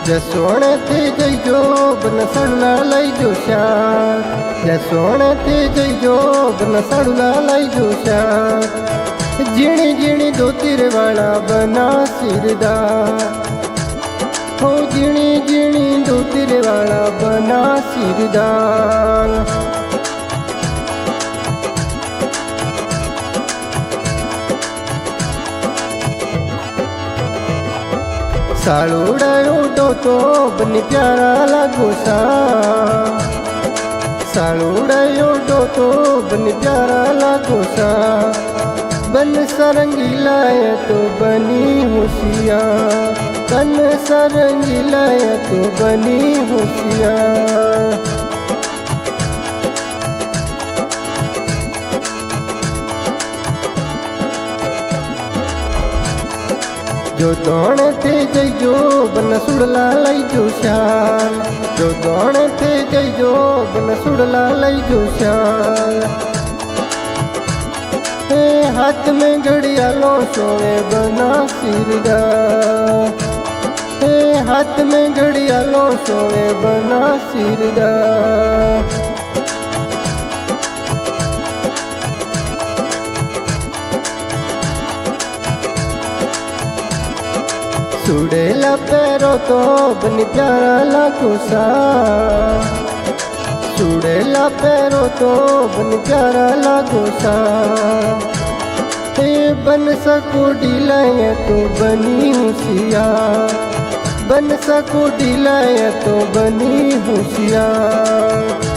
जसोणे ते जइजो बन सड़ला लइजो श्यार जसोणे ते जइजो बन सड़ला लइजो श्यार जीणी जीणी धोतीर वाला बना सिरदार हो जीणी जीणी धोतीर वाला बना सिरदार साळुडायो तो बनी प्यारा लागो सा साळुडायो तो बनी प्यारा लागो सा बन सरंगीला तो बनी होशियार बन सरंगीला तो बनी होशियार जो दौड़ थे जइजो बन सुड़ला लइजो श्यार जो दौड़ थे जइजो बन सुड़ला लइजो श्यार हाथ में घड़ियालो सोए बना सिरदार हाथ में घड़ियालो सोए बना सिरदार सुड़ेला पैरो तो बनी प्यारा लागो सा सुड़ेला पैरो तो बनी प्यारा लागो सा बन सको ढीलाया तो बनी होशियार बन सको ढीलाया तो बनी होशियार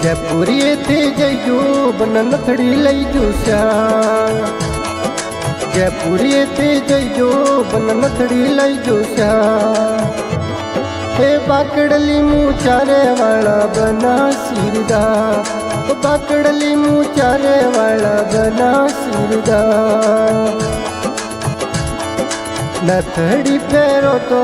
जयपुरी थे जइजो बन नथड़ी लइजो श्यार जयपुरी थे जइजो बन नथड़ी लइजो श्यार बाकड़ली मुँह चारे वाला बना सिरदार बाकड़ली मुँह चारे वाला बना सिरदार नथड़ी पैरो तो